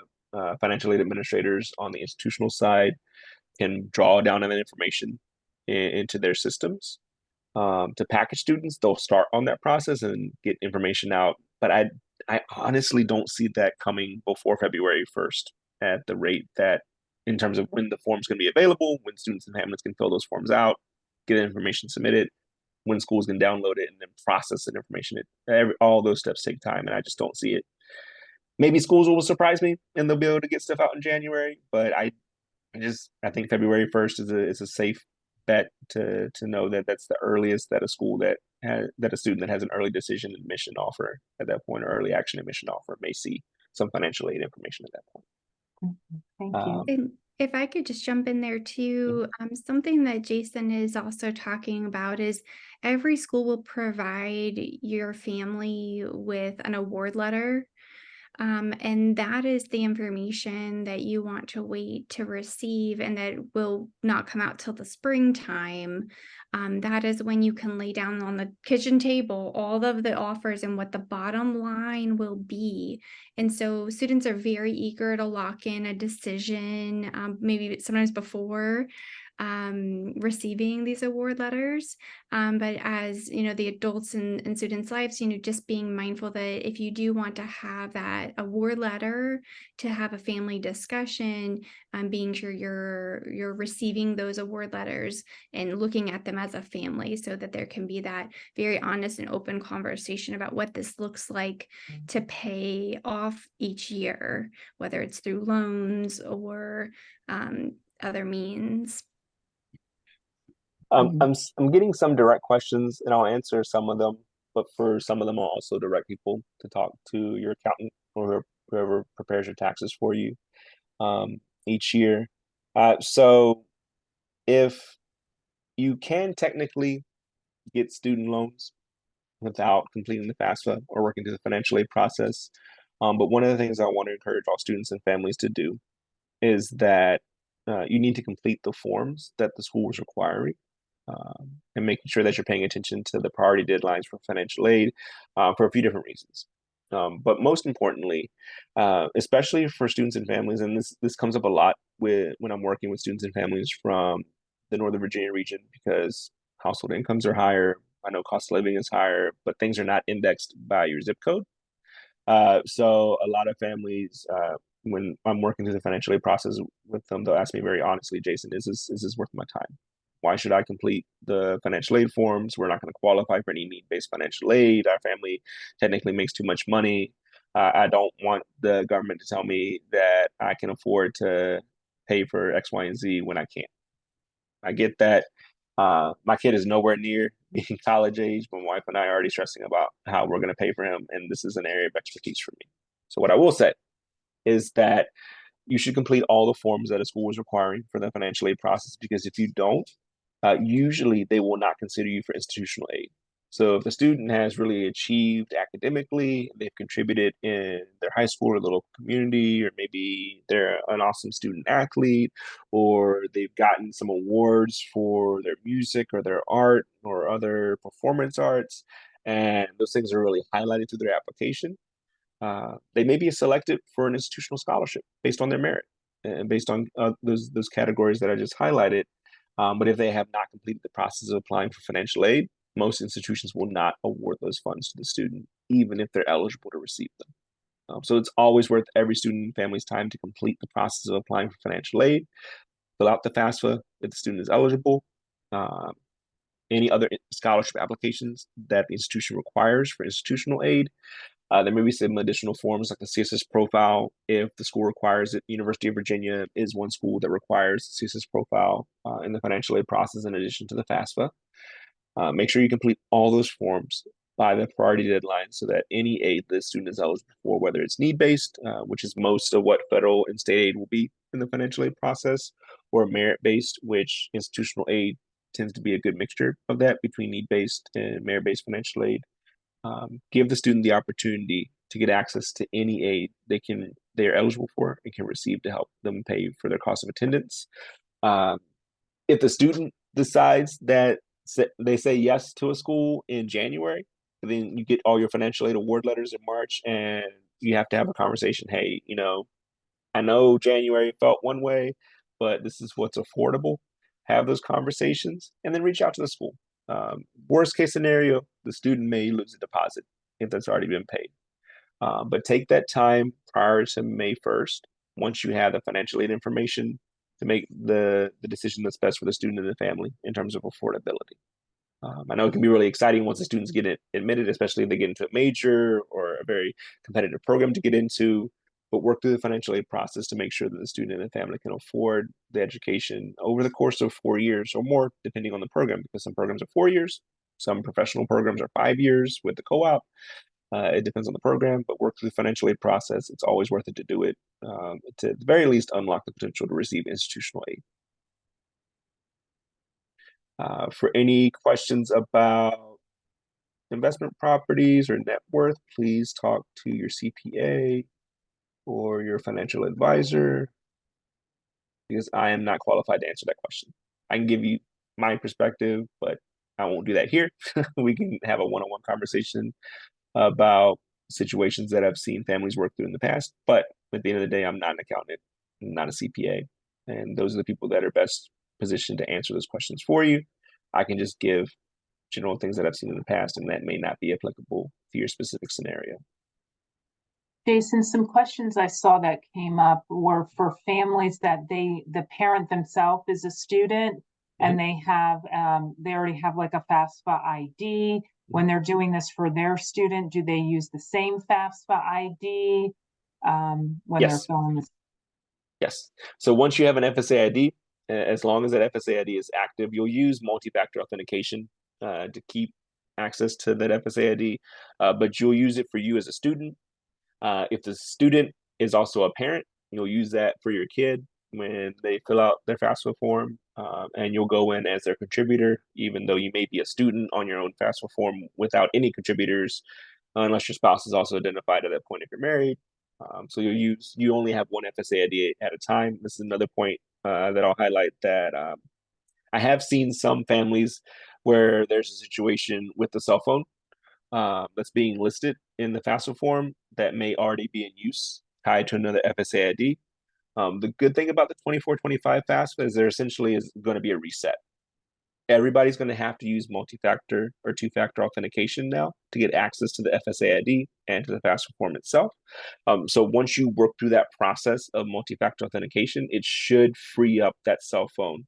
financial aid administrators on the institutional side can draw down on that information into their systems to package students, they'll start on that process and get information out. But I honestly don't see that coming before February 1st at the rate that, in terms of when the form's going to be available, when students and families can fill those forms out, get information submitted, when schools can download it and then process that information. All those steps take time, and I just don't see it. Maybe schools will surprise me and they'll be able to get stuff out in January, but I think February 1st is a safe bet to know that that's the earliest that a school that a student that has an early decision admission offer at that point, or early action admission offer, may see some financial aid information at that point. Thank you. And if I could just jump in there too, something that Jason is also talking about is every school will provide your family with an award letter. And that is the information that you want to wait to receive, and that will not come out till the springtime. That is when you can lay down on the kitchen table all of the offers and what the bottom line will be. And so students are very eager to lock in a decision, maybe sometimes before receiving these award letters. But as the adults in students' lives, just being mindful that if you do want to have that award letter to have a family discussion, being sure you're receiving those award letters and looking at them as a family, so that there can be that very honest and open conversation about what this looks like to pay off each year, whether it's through loans or other means. I'm getting some direct questions, and I'll answer some of them. But for some of them, I'll also direct people to talk to your accountant or whoever prepares your taxes for you each year. So if you can technically get student loans without completing the FAFSA or working through the financial aid process, but one of the things I want to encourage all students and families to do is that you need to complete the forms that the school is requiring, and making sure that you're paying attention to the priority deadlines for financial aid for a few different reasons. But most importantly, especially for students and families, and this comes up a lot when I'm working with students and families from the Northern Virginia region, because household incomes are higher. I know cost of living is higher, but things are not indexed by your zip code. So a lot of families, when I'm working through the financial aid process with them, they'll ask me very honestly, Jason, is this worth my time? Why should I complete the financial aid forms? We're not going to qualify for any need-based financial aid. Our family technically makes too much money. I don't want the government to tell me that I can afford to pay for X, Y, and Z when I can't. I get that. My kid is nowhere near being college age. My wife and I are already stressing about how we're going to pay for him, and this is an area of expertise for me. So what I will say is that you should complete all the forms that a school is requiring for the financial aid process, because if you don't, usually they will not consider you for institutional aid. So if the student has really achieved academically, they've contributed in their high school or the local community, or maybe they're an awesome student athlete, or they've gotten some awards for their music or their art or other performance arts, and those things are really highlighted through their application, they may be selected for an institutional scholarship based on their merit and based on those categories that I just highlighted. But if they have not completed the process of applying for financial aid, most institutions will not award those funds to the student, even if they're eligible to receive them. So it's always worth every student and family's time to complete the process of applying for financial aid, fill out the FAFSA if the student is eligible, any other scholarship applications that the institution requires for institutional aid. There may be some additional forms like the CSS profile if the school requires it. University of Virginia is one school that requires the CSS profile in the financial aid process in addition to the FAFSA. Make sure you complete all those forms by the priority deadline so that any aid the student is eligible for, whether it's need-based, which is most of what federal and state aid will be in the financial aid process, or merit-based, which institutional aid tends to be a good mixture of that between need-based and merit-based financial aid. Give the student the opportunity to get access to any aid they are eligible for and can receive to help them pay for their cost of attendance. If the student decides that they say yes to a school in January, then you get all your financial aid award letters in March, and you have to have a conversation. Hey, I know January felt one way, but this is what's affordable. Have those conversations and then reach out to the school. Worst case scenario, the student may lose a deposit if that's already been paid. But take that time prior to May 1st, once you have the financial aid information, to make the decision that's best for the student and the family in terms of affordability. I know it can be really exciting once the students get admitted, especially if they get into a major or a very competitive program to get into, but work through the financial aid process to make sure that the student and the family can afford the education over the course of 4 years or more, depending on the program, because some programs are 4 years, some professional programs are 5 years with the co-op. It depends on the program, but work through the financial aid process. It's always worth it to do it, to at the very least unlock the potential to receive institutional aid. For any questions about investment properties or net worth, please talk to your CPA or your financial advisor, because I am not qualified to answer that question. I can give you my perspective, but I won't do that here. We can have a one-on-one conversation about situations that I've seen families work through in the past, but at the end of the day, I'm not an accountant, I'm not a CPA, and those are the people that are best position to answer those questions for you. I can just give general things that I've seen in the past, and that may not be applicable to your specific scenario. Jason, some questions I saw that came up were for families that the parent themselves is a student and they already have like a FAFSA ID. When they're doing this for their student, do they use the same FAFSA ID when they're filling this? Yes. So once you have an FSA ID, as long as that FSA ID is active, you'll use multi-factor authentication to keep access to that FSA ID, but you'll use it for you as a student. If the student is also a parent, you'll use that for your kid when they fill out their FAFSA form, and you'll go in as their contributor, even though you may be a student on your own FAFSA form without any contributors, unless your spouse is also identified at that point if you're married. So you only have one FSA ID at a time. This is another point that I'll highlight that I have seen some families where there's a situation with the cell phone that's being listed in the FAFSA form that may already be in use tied to another FSA ID. The good thing about the 2425 FAFSA is there essentially is going to be a reset. Everybody's going to have to use multi-factor or two-factor authentication now to get access to the FSA ID and to the FAFSA form itself. So once you work through that process of multi-factor authentication, it should free up that cell phone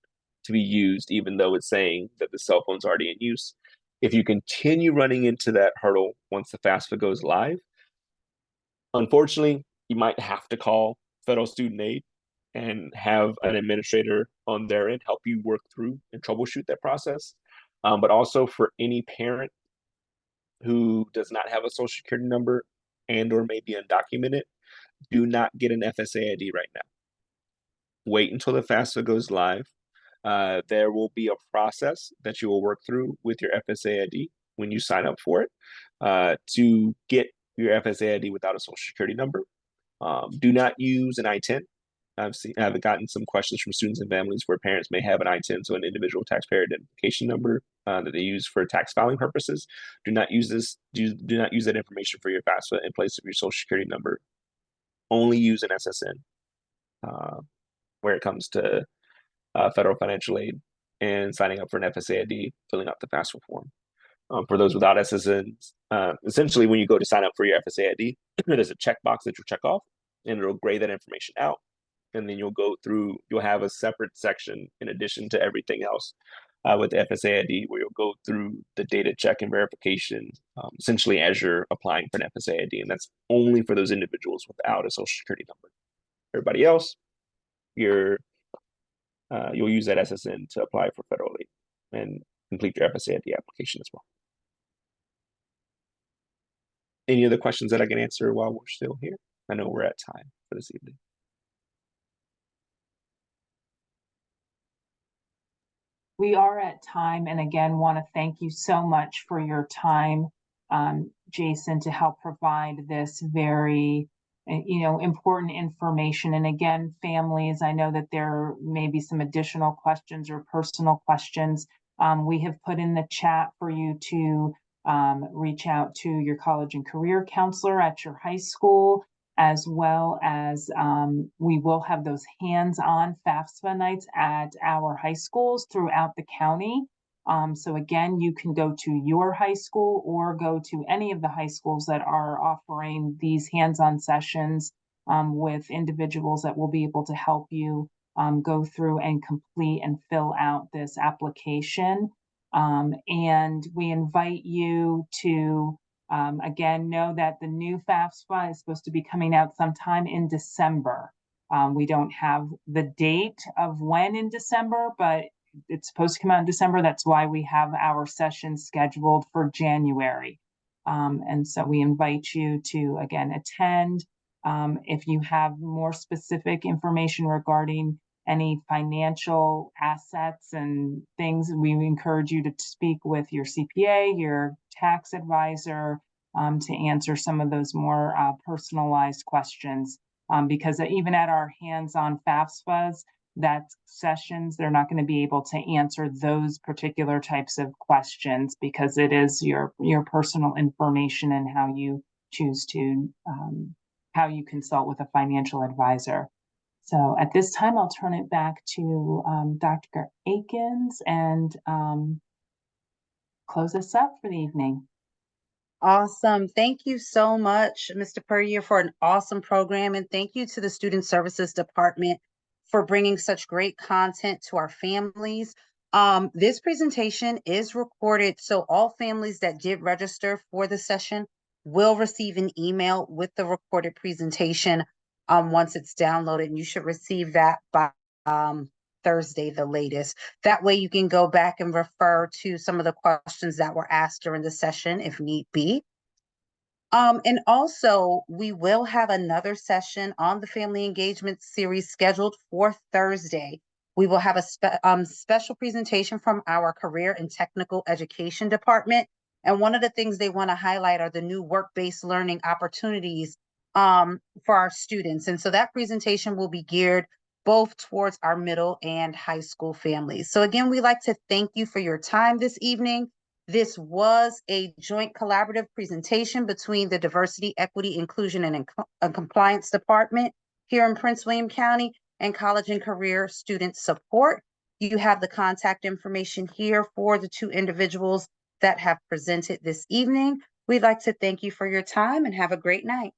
to be used, even though it's saying that the cell phone's already in use. If you continue running into that hurdle once the FAFSA goes live, unfortunately, you might have to call Federal Student Aid and have an administrator on their end help you work through and troubleshoot that process. But also for any parent who does not have a social security number and or may be undocumented, do not get an FSA ID right now. Wait until the FAFSA goes live. There will be a process that you will work through with your FSA ID when you sign up for it to get your FSA ID without a social security number. Do not use an I-10. I've gotten some questions from students and families where parents may have an I-10, so an individual taxpayer identification number that they use for tax filing purposes. Do not use this. Do not use that information for your FAFSA in place of your social security number. Only use an SSN where it comes to federal financial aid and signing up for an FSA ID, filling out the FAFSA form. For those without SSNs, essentially when you go to sign up for your FSA ID, there's a checkbox that you'll check off and it'll gray that information out. And then you'll have a separate section in addition to everything else with the FSA ID where you'll go through the data check and verification, essentially as you're applying for an FSA ID. And that's only for those individuals without a social security number. Everybody else, you'll use that SSN to apply for federal aid and complete your FSA ID application as well. Any other questions that I can answer while we're still here? I know we're at time for this evening. We are at time, and again, want to thank you so much for your time, Jason, to help provide this very, important information. And again, families, I know that there may be some additional questions or personal questions. We have put in the chat for you to reach out to your college and career counselor at your high school, as well as we will have those hands-on FAFSA nights at our high schools throughout the county. So again, you can go to your high school or go to any of the high schools that are offering these hands-on sessions with individuals that will be able to help you go through and complete and fill out this application. And we invite you to again, know that the new FAFSA is supposed to be coming out sometime in December. We don't have the date of when in December, but it's supposed to come out in December. That's why we have our session scheduled for January. And so we invite you to, again, attend. If you have more specific information regarding any financial assets and things, we encourage you to speak with your CPA, your tax advisor, to answer some of those more personalized questions. Because even at our hands-on FAFSAs, that sessions, they're not going to be able to answer those particular types of questions because it is your personal information and how you choose to, how you consult with a financial advisor. So at this time, I'll turn it back to Dr. Akins and close us up for the evening. Awesome. Thank you so much, Mr. Puryear, for an awesome program. And thank you to the Student Services Department for bringing such great content to our families. This presentation is recorded, so all families that did register for the session will receive an email with the recorded presentation once it's downloaded. And you should receive that by Thursday, the latest. That way you can go back and refer to some of the questions that were asked during the session if need be. And also, we will have another session on the Family Engagement Series scheduled for Thursday. We will have a special presentation from our Career and Technical Education Department. And one of the things they want to highlight are the new work-based learning opportunities for our students. And so that presentation will be geared both towards our middle and high school families. So again, we'd like to thank you for your time this evening. This was a joint collaborative presentation between the Diversity, Equity, Inclusion, and Compliance Department here in Prince William County and College and Career Student Support. You have the contact information here for the two individuals that have presented this evening. We'd like to thank you for your time and have a great night.